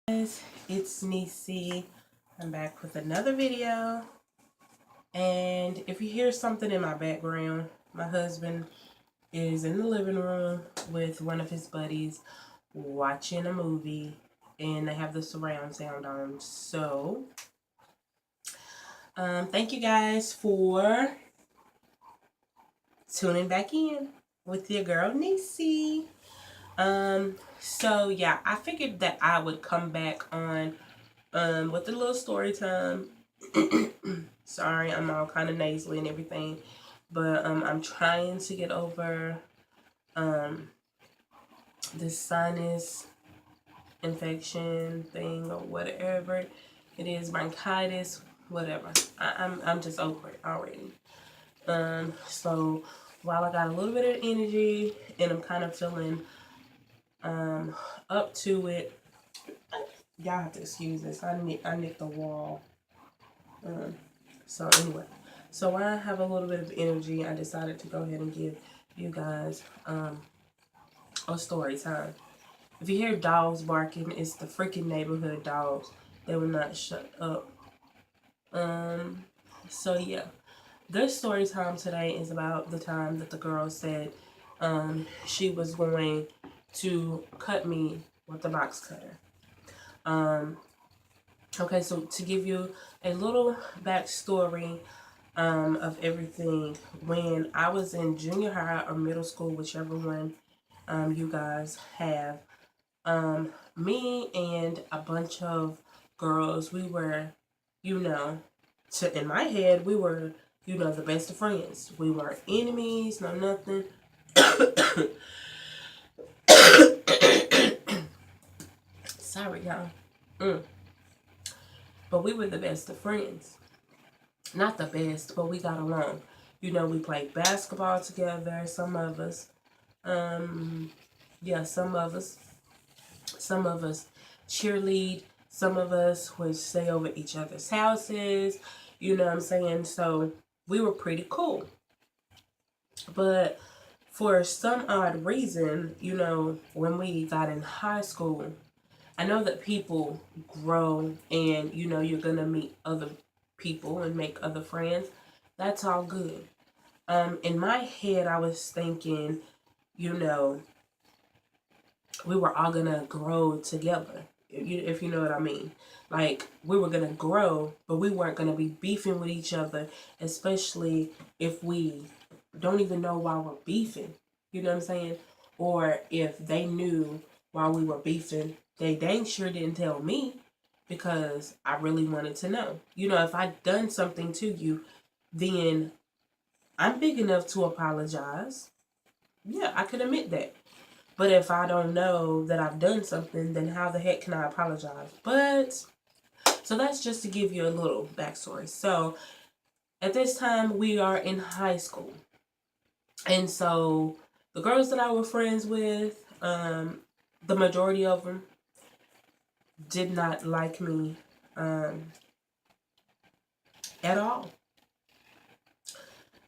Guys, it's Nisi. I'm back with another video, and if you hear something in my background, my husband is in the living room with one of his buddies watching a movie, and they have the surround sound on. So thank you guys for tuning back in with your girl Nisi. So yeah, I figured that I would come back on with a little story time. Sorry, I'm all kind of nasally and everything, but I'm trying to get over this sinus infection thing or whatever it is, bronchitis, whatever. I'm just over it already. So while I got a little bit of energy and I'm kind of feeling up to it, y'all have to excuse this. I nicked the wall. So anyway, so when I have a little bit of energy, I decided to go ahead and give you guys a story time. If you hear dogs barking, it's the freaking neighborhood dogs. They will not shut up. So yeah, this story time today is about the time that the girl said she was going to cut me with the box cutter. Okay, so to give you a little backstory of everything, when I was in junior high or middle school, whichever one you guys have, me and a bunch of girls, we were, in my head, we were, the best of friends. We weren't enemies, no nothing. Sorry, y'all. But we were the best of friends. Not the best, but we got along. We played basketball together, some of us. Yeah, some of us. Some of us cheerlead. Some of us would stay over each other's houses. You know what I'm saying? So we were pretty cool. But for some odd reason, when we got in high school, I know that people grow and, you're going to meet other people and make other friends. That's all good. In my head, I was thinking, we were all going to grow together, if you know what I mean. Like, we were going to grow, but we weren't going to be beefing with each other, especially if we don't even know why we're beefing. You know what I'm saying? Or if they knew while we were beefing, they dang sure didn't tell me because I really wanted to know. If I'd done something to you, then I'm big enough to apologize. Yeah, I can admit that. But if I don't know that I've done something, then how the heck can I apologize? So that's just to give you a little backstory. So at this time, we are in high school. And so the girls that I was friends with, the majority of them did not like me at all.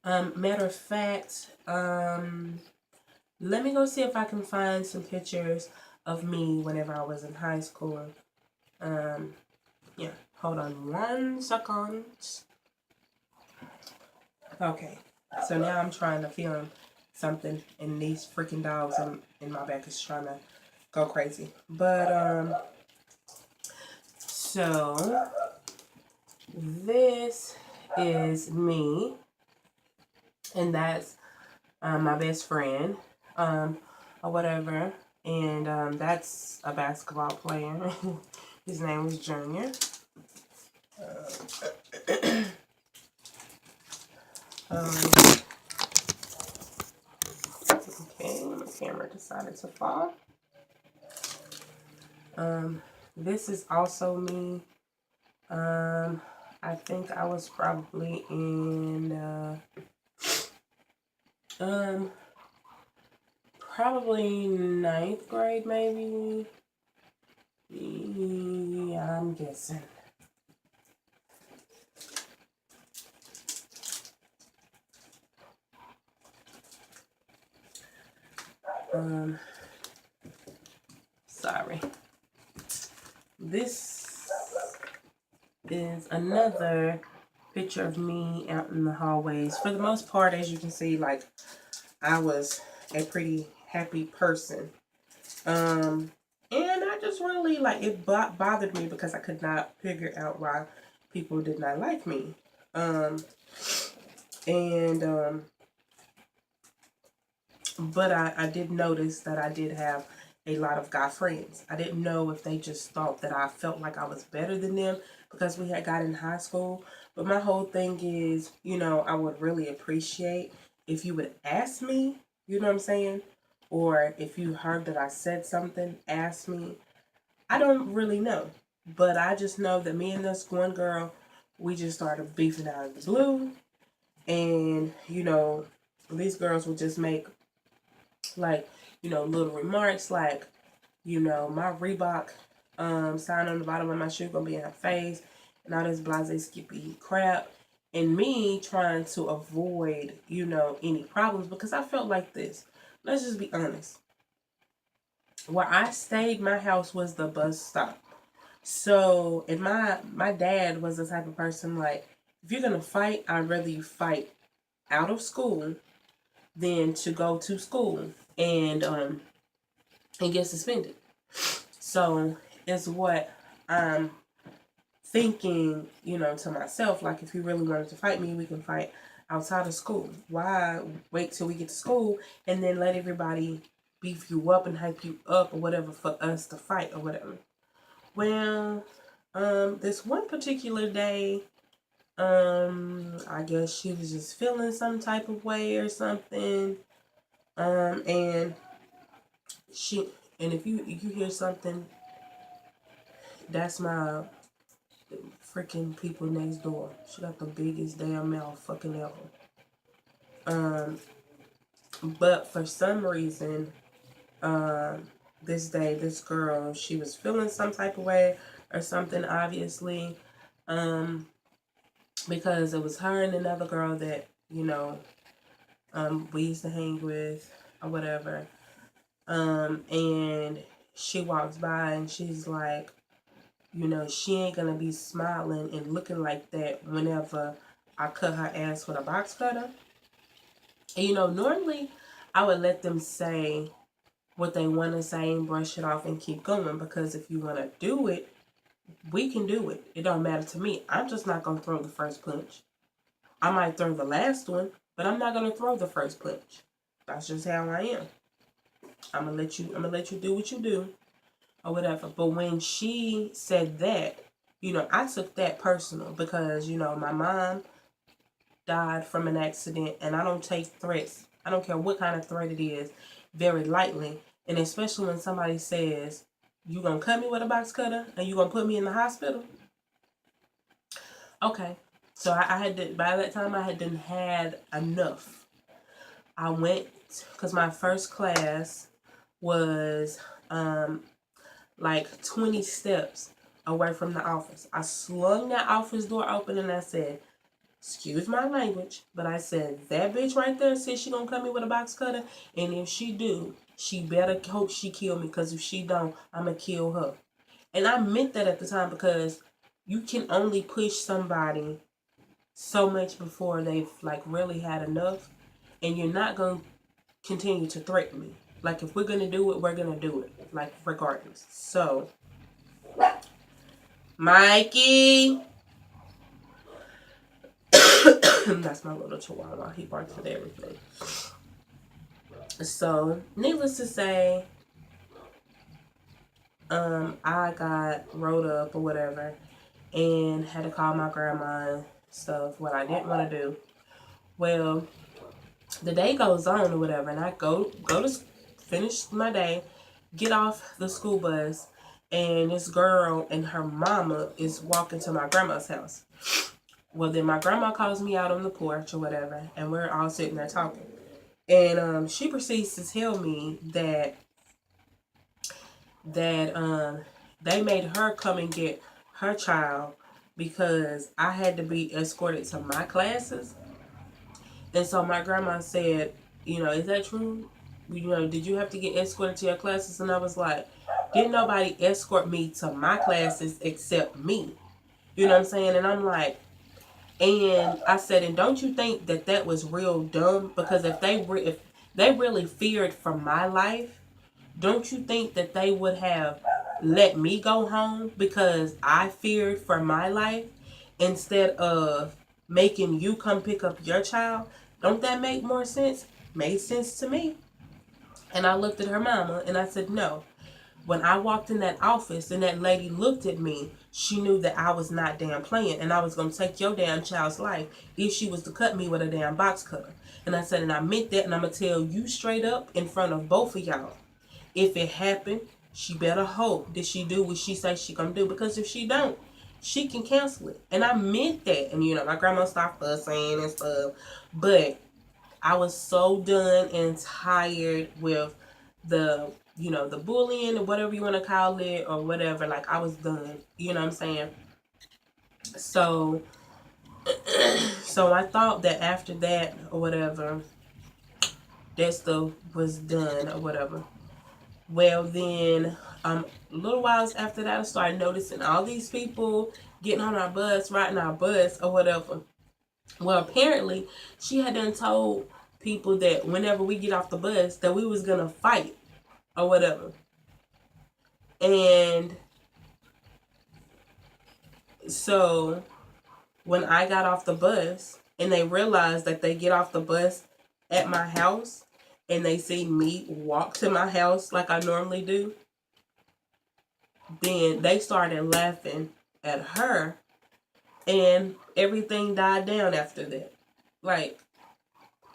Matter of fact, let me go see if I can find some pictures of me whenever I was in high school. Yeah, hold on 1 second. Okay, so now I'm trying to film something, and these freaking dogs in my back is trying to go crazy. But so this is me, and that's my best friend, or whatever, and that's a basketball player. His name was Junior. Okay, my camera decided to fall. This is also me. I think I was probably in probably 9th grade, maybe. Yeah, I'm guessing. Sorry. This is another picture of me out in the hallways. For the most part, as you can see, like, I was a pretty happy person. And I just really, like, it bothered me because I could not figure out why people did not like me. But I did notice that I did have a lot of guy friends. I didn't know if they just thought that I felt like I was better than them because we had got in high school. But my whole thing is, I would really appreciate if you would ask me, you know what I'm saying? Or if you heard that I said something, ask me. I don't really know. But I just know that me and this one girl, we just started beefing out of the blue. And, these girls would just make, like, little remarks like, my Reebok sign on the bottom of my shoe gonna be in her face and all this blase skippy crap. And me trying to avoid, any problems because I felt like this. Let's just be honest. Where I stayed, my house was the bus stop. So, and my dad was the type of person like, if you're gonna fight, I'd rather you fight out of school than to go to school and get suspended. So it's what I'm thinking, to myself, like if you really wanted to fight me, we can fight outside of school. Why wait till we get to school and then let everybody beef you up and hype you up or whatever for us to fight or whatever? Well, this one particular day, I guess she was just feeling some type of way or something. And if you hear something, that's my freaking people next door. She got the biggest damn mouth fucking ever. But for some reason, this day, this girl, she was feeling some type of way or something, obviously. Because it was her and another girl that, we used to hang with or whatever. And she walks by and she's like, she ain't gonna be smiling and looking like that whenever I cut her ass with a box cutter. And normally I would let them say what they want to say and brush it off and keep going because if you want to do it, we can do it. It don't matter to me. I'm just not gonna throw the first punch. I might throw the last one, but I'm not gonna throw the first punch. That's just how I am. I'm gonna let you do what you do or whatever. But when she said that, I took that personal because, my mom died from an accident and I don't take threats. I don't care what kind of threat it is very lightly. And especially when somebody says, you gonna cut me with a box cutter and you gonna put me in the hospital? Okay. So I had to, by that time I had had enough. I went, because my first class was like 20 steps away from the office. I slung that office door open and I said, excuse my language, but I said, that bitch right there says she gonna cut me with a box cutter, and if she do, she better hope she kill me, because if she don't, I'm gonna kill her. And I meant that at the time because you can only push somebody so much before they've like really had enough, and you're not gonna continue to threaten me. Like if we're gonna do it, we're gonna do it, like regardless. So, Mikey. That's my little chihuahua. He barks at everything. So, needless to say, I got rolled up or whatever and had to call my grandma and stuff, what I didn't want to do. Well, the day goes on or whatever, and I go to finish my day, get off the school bus, and this girl and her mama is walking to my grandma's house. Well, then my grandma calls me out on the porch or whatever, and we're all sitting there talking. And she proceeds to tell me that they made her come and get her child because I had to be escorted to my classes. And so my grandma said, is that true? Did you have to get escorted to your classes? And I was like, Didn't nobody escort me to my classes except me. You know what I'm saying? And I'm like, and I said, and don't you think that that was real dumb? Because if they really feared for my life, don't you think that they would have let me go home because I feared for my life instead of making you come pick up your child? Don't that make more sense? Made sense to me. And I looked at her mama and I said, no. When I walked in that office and that lady looked at me, she knew that I was not damn playing and I was going to take your damn child's life if she was to cut me with a damn box cutter. And I said, and I meant that, and I'm going to tell you straight up in front of both of y'all. If it happened, she better hope that she do what she say she going to do, because if she don't, she can cancel it. And I meant that. And, you know, my grandma stopped fussing and stuff. But I was so done and tired with the, you know, the bullying or whatever you want to call it or whatever. Like, I was done. You know what I'm saying? So, so I thought that after that or whatever, that stuff was done or whatever. Well, then, little whiles after that, I started noticing all these people getting on our bus, riding our bus or whatever. Well, apparently, she had done told people that whenever we get off the bus, that we was gonna fight or whatever. And so when I got off the bus and they realized that they get off the bus at my house and they see me walk to my house like I normally do, then they started laughing at her and everything died down after that. Like,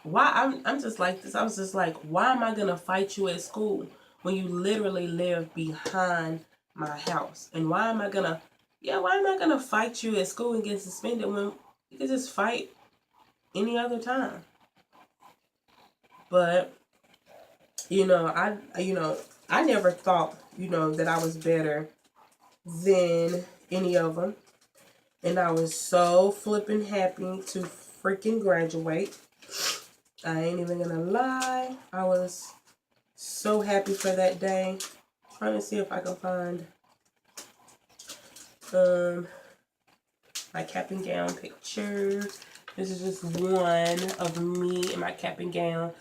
why? I'm just like this. I was just like, why am I gonna fight you at school when you literally live behind my house? And why am I gonna fight you at school and get suspended when you can just fight any other time? But I never thought, that I was better than any of them. And I was so flippin' happy to freaking graduate. I ain't even gonna lie. I was so happy for that day. Trying to see if I can find my cap and gown picture. This is just one of me in my cap and gown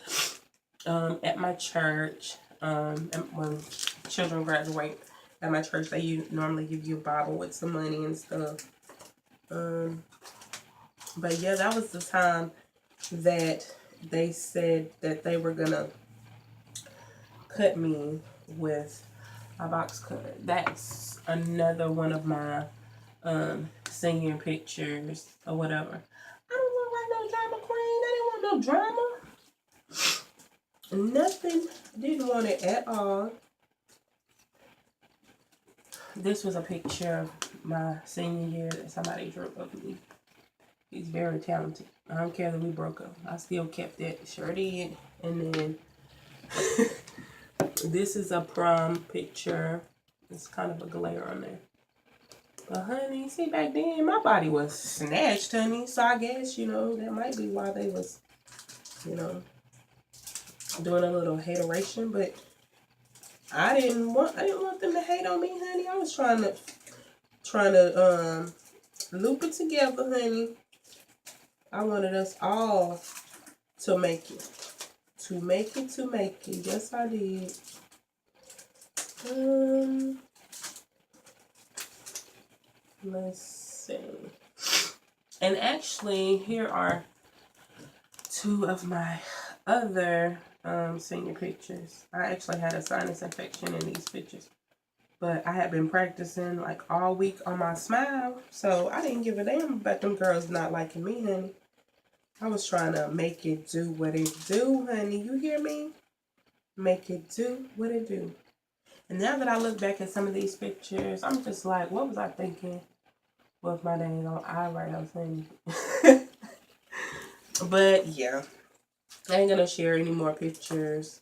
at my church. When children graduate at my church, they normally give you a Bible with some money and stuff. But yeah, that was the time that they said that they were gonna cut me with a box cutter. That's another one of my senior pictures or whatever. I don't look like no drama queen. I didn't want no drama. Nothing. Didn't want it at all. This was a picture of my senior year that somebody drew of me. He's very talented. I don't care that we broke up. I still kept it. Sure did. And then this is a prom picture. It's kind of a glare on there. But honey, see, back then my body was snatched, honey. So I guess, that might be why they was, doing a little hateration. But I didn't want them to hate on me, honey. I was trying to loop it together, honey. I wanted us all to make it. To make it. Yes, I did. Let's see. And actually, here are two of my other senior pictures. I actually had a sinus infection in these pictures. But I had been practicing like all week on my smile. So I didn't give a damn about them girls not liking me, honey. I was trying to make it do what it do, honey. You hear me? Make it do what it do. And now that I look back at some of these pictures, I'm just like, what was I thinking with my dang on eyebrows, honey? But yeah, I ain't gonna share any more pictures.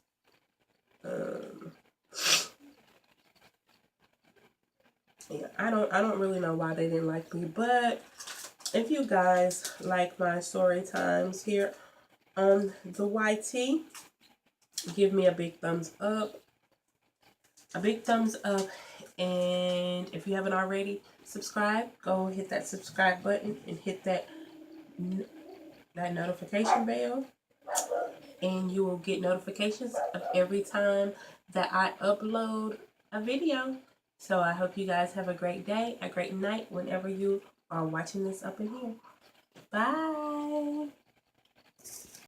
Yeah, I don't really know why they didn't like me, but if you guys like my story times here on the YT, give me a big thumbs up. a big thumbs up. And if you haven't already, subscribe. Go hit that subscribe button and hit that notification bell, and you will get notifications of every time that I upload a video. So I hope you guys have a great day, a great night whenever you are watching this up in here. Bye.